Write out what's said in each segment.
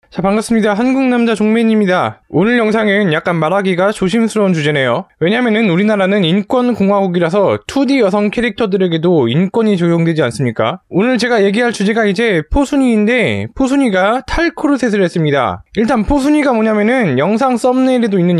자, 반갑습니다. 한국남자 종맨입니다. 오늘 영상은 약간 말하기가 조심스러운 주제네요. 왜냐면은 우리나라는 인권공화국이라서 2D 여성 캐릭터들에게도 인권이 적용되지 않습니까? 오늘 제가 얘기할 주제가 이제 포순이인데, 포순이가 탈코르셋을 했습니다. 일단 포순이가 뭐냐면은 영상 썸네일에도 있는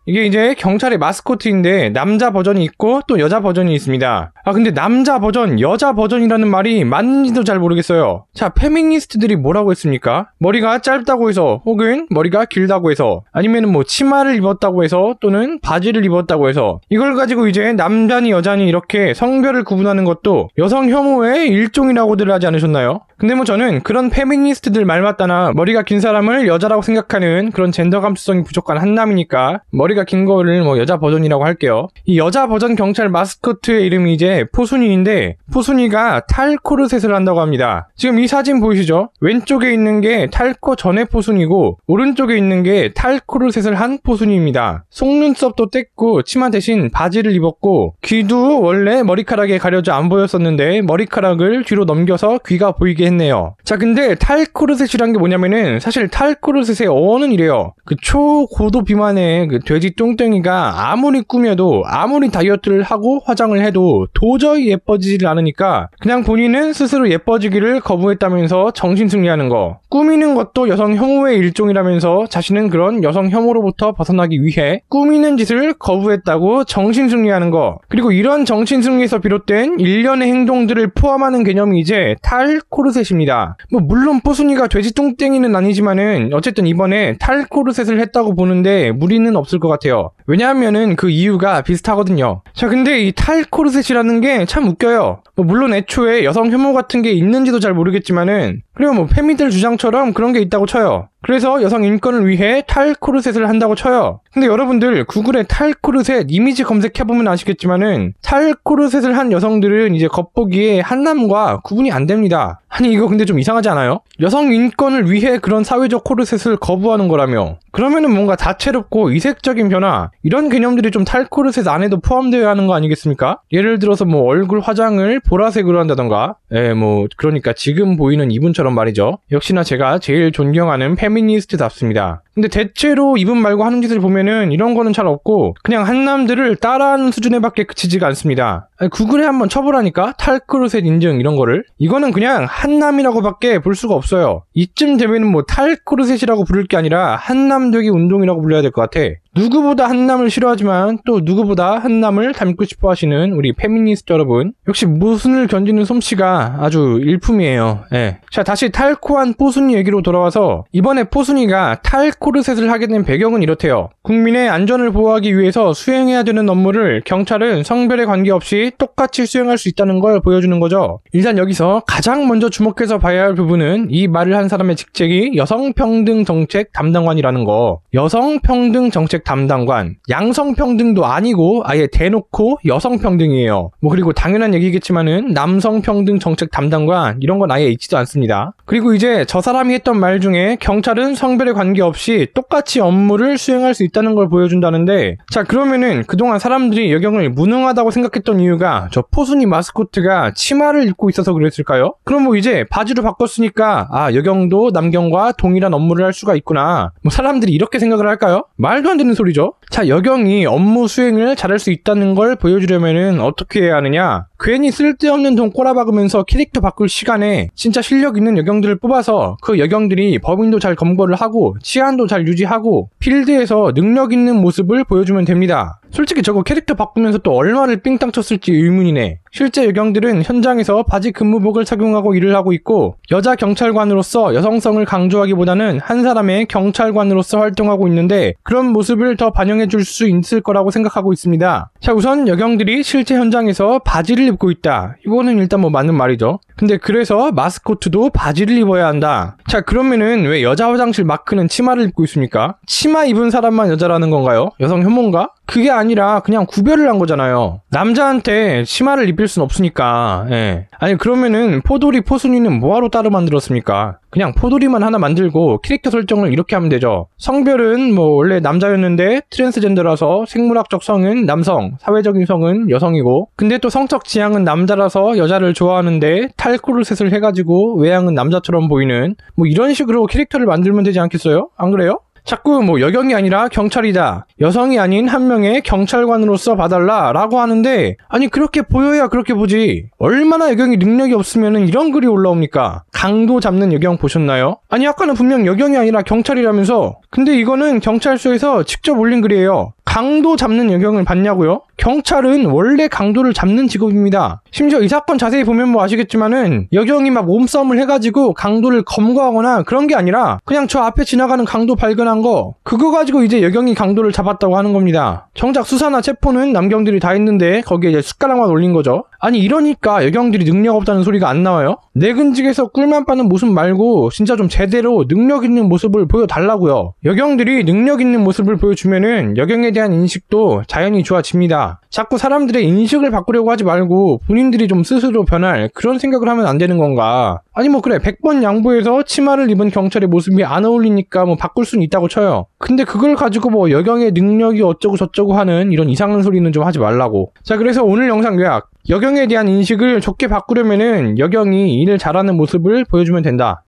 이게 이제 경찰의 마스코트인데 남자 버전이 있고 또 여자 버전이 있습니다. 근데 남자 버전, 여자 버전이라는 말이 맞는지도 잘 모르겠어요. 자, 페미니스트들이 뭐라고 했습니까? 머리가 짧다고 해서, 혹은 머리가 길다고 해서, 아니면은 뭐 치마를 입었다고 해서, 또는 바지를 입었다고 해서, 이걸 가지고 이제 남자니 여자니 이렇게 성별을 구분하는 것도 여성 혐오의 일종이라고들 하지 않으셨나요? 근데 뭐 저는 그런 페미니스트들 말 맞다나 머리가 긴 사람을 여자라고 생각하는 그런 젠더 감수성이 부족한 한남이니까 머리가 긴 거를 뭐 여자 버전이라고 할게요. 이 여자 버전 경찰 마스코트의 이름이 이제 포순이인데, 포순이가 탈코르셋을 한다고 합니다. 지금 이 사진 보이시죠? 왼쪽에 있는 게 탈코 전의 포순이고 오른쪽에 있는 게 탈코르셋을 한 포순이입니다. 속눈썹도 뗐고 치마 대신 바지를 입었고, 귀도 원래 머리카락에 가려져 안 보였었는데 머리카락을 뒤로 넘겨서 귀가 보이게 했네요. 자, 근데 탈코르셋이란 게 뭐냐면은 사실 탈코르셋의 어원은 이래요. 그 초고도 비만의 그 돼지 뚱땡이가 아무리 꾸며도, 아무리 다이어트를 하고 화장을 해도 도저히 예뻐지질 않으니까 그냥 본인은 스스로 예뻐지기를 거부했다면서 정신승리하는 거. 꾸미는 것도 여성 혐오의 일종이라면서 자신은 그런 여성 혐오로부터 벗어나기 위해 꾸미는 짓을 거부했다고 정신승리하는 거. 그리고 이런 정신승리에서 비롯된 일련의 행동들을 포함하는 개념이 이제 탈코르셋입니다. 뭐 물론 포순이가 돼지 뚱땡이는 아니지만은 어쨌든 이번에 탈코르셋을 했다고 보는데 무리는 없을 것 같아요. 왜냐하면은 그 이유가 비슷하거든요. 자, 근데 이 탈코르셋이라는 게 참 웃겨요. 뭐 물론 애초에 여성 혐오 같은 게 있는지도 잘 모르겠지만은, 그리고 뭐 페미들 주장처럼 그런 게 있다고 쳐요. 그래서 여성 인권을 위해 탈코르셋을 한다고 쳐요. 근데 여러분들 구글에 탈코르셋 이미지 검색해보면 아시겠지만은 탈코르셋을 한 여성들은 이제 겉보기에 한남과 구분이 안 됩니다. 아니, 이거 근데 좀 이상하지 않아요? 여성 인권을 위해 그런 사회적 코르셋을 거부하는 거라며, 그러면은 뭔가 다채롭고 이색적인 변화, 이런 개념들이 좀 탈코르셋 안에도 포함되어야 하는 거 아니겠습니까? 예를 들어서 뭐 얼굴 화장을 보라색으로 한다던가, 뭐 그러니까 지금 보이는 이분처럼 말이죠. 역시나 제가 제일 존경하는 페미니스트답습니다. 근데 대체로 이분 말고 하는 짓을 보면은 이런 거는 잘 없고 그냥 한남들을 따라하는 수준에 밖에 그치지가 않습니다. 구글에 한번 쳐보라니까? 탈코르셋 인증 이런 거를. 이거는 그냥 한남이라고 밖에 볼 수가 없어요. 이쯤 되면은 뭐 탈코르셋이라고 부를 게 아니라 한남되기 운동이라고 불러야 될 것 같아. 누구보다 한남을 싫어하지만 또 누구보다 한남을 닮고 싶어 하시는 우리 페미니스트 여러분, 역시 모순을 견디는 솜씨가 아주 일품이에요. 자, 다시 탈코한 포순이 얘기로 돌아와서, 이번에 포순이가 탈코르셋을 하게 된 배경은 이렇대요. 국민의 안전을 보호하기 위해서 수행해야 되는 업무를 경찰은 성별에 관계없이 똑같이 수행할 수 있다는 걸 보여주는 거죠. 일단 여기서 가장 먼저 주목해서 봐야 할 부분은 이 말을 한 사람의 직책이 여성평등정책 담당관이라는 거. 여성평등정책 담당관, 양성평등도 아니고 아예 대놓고 여성평등이에요. 뭐 그리고 당연한 얘기겠지만은 남성평등정책 담당관 이런 건 아예 있지도 않습니다. 그리고 이제 저 사람이 했던 말 중에 경찰은 성별에 관계없이 똑같이 업무를 수행할 수 있다는 걸 보여준다는데, 자, 그러면은 그동안 사람들이 여경을 무능하다고 생각했던 이유가 저 포순이 마스코트가 치마를 입고 있어서 그랬을까요? 그럼 뭐 이제 바지로 바꿨으니까 여경도 남경과 동일한 업무를 할 수가 있구나, 뭐 사람들이 이렇게 생각을 할까요? 말도 안 되는 소리죠. 자, 여경이 업무 수행을 잘할 수 있다는 걸 보여주려면은 어떻게 해야 하느냐? 괜히 쓸데없는 돈 꼬라박으면서 캐릭터 바꿀 시간에 진짜 실력 있는 여경들을 뽑아서 그 여경들이 법인도 잘 검거를 하고 치안도 잘 유지하고 필드에서 능력 있는 모습을 보여주면 됩니다. 솔직히 저거 캐릭터 바꾸면서 또 얼마를 삥땅 쳤을지 의문이네. 실제 여경들은 현장에서 바지 근무복을 착용하고 일을 하고 있고, 여자 경찰관으로서 여성성을 강조하기보다는 한 사람의 경찰관으로서 활동하고 있는데 그런 모습을 더 반영해줄 수 있을 거라고 생각하고 있습니다. 자, 우선 여경들이 실제 현장에서 바지를 입고 있다. 이거는 일단 뭐 맞는 말이죠. 근데 그래서 마스코트도 바지를 입어야 한다. 자, 그러면은 왜 여자 화장실 마크는 치마를 입고 있습니까? 치마 입은 사람만 여자라는 건가요? 여성 혐오인가? 그게 아니라 그냥 구별을 한 거잖아요. 남자한테 치마를 입힐 순 없으니까. 예. 아니 그러면은 포도리 포순이는 뭐하러 따로 만들었습니까? 그냥 포도리만 하나 만들고 캐릭터 설정을 이렇게 하면 되죠. 성별은 뭐 원래 남자였는데 트랜스젠더라서 생물학적 성은 남성, 사회적인 성은 여성이고, 근데 또 성적 지향은 남자라서 여자를 좋아하는데 탈코르셋을 해가지고 외양은 남자처럼 보이는, 뭐 이런 식으로 캐릭터를 만들면 되지 않겠어요? 안 그래요? 자꾸 뭐 여경이 아니라 경찰이다, 여성이 아닌 한 명의 경찰관으로서 봐달라 라고 하는데, 아니 그렇게 보여야 그렇게 보지, 얼마나 여경이 능력이 없으면 이런 글이 올라옵니까? 강도 잡는 여경 보셨나요? 아니 아까는 분명 여경이 아니라 경찰이라면서, 근데 이거는 경찰서에서 직접 올린 글이에요. 강도 잡는 여경을 봤냐고요? 경찰은 원래 강도를 잡는 직업입니다. 심지어 이 사건 자세히 보면 뭐 아시겠지만은 여경이 막 몸싸움을 해가지고 강도를 검거하거나 그런 게 아니라 그냥 저 앞에 지나가는 강도 발견한 거, 그거 가지고 이제 여경이 강도를 잡았다고 하는 겁니다. 정작 수사나 체포는 남경들이 다 했는데 거기에 이제 숟가락만 올린 거죠. 아니 이러니까 여경들이 능력 없다는 소리가 안 나와요? 내근직에서 꿀만 빠는 모습 말고 진짜 좀 제대로 능력 있는 모습을 보여달라고요. 여경들이 능력 있는 모습을 보여주면은 여경에 대한 인식도 자연히 좋아집니다. 자꾸 사람들의 인식을 바꾸려고 하지 말고 본인들이 좀 스스로 변할 그런 생각을 하면 안 되는 건가? 아니 뭐 그래 100번 양보해서 치마를 입은 경찰의 모습이 안 어울리니까 뭐 바꿀 수는 있다고 쳐요. 근데 그걸 가지고 뭐 여경의 능력이 어쩌고 저쩌고 하는 이런 이상한 소리는 좀 하지 말라고. 자, 그래서 오늘 영상 요약. 여경에 대한 인식을 좋게 바꾸려면은 여경이 일을 잘하는 모습을 보여주면 된다.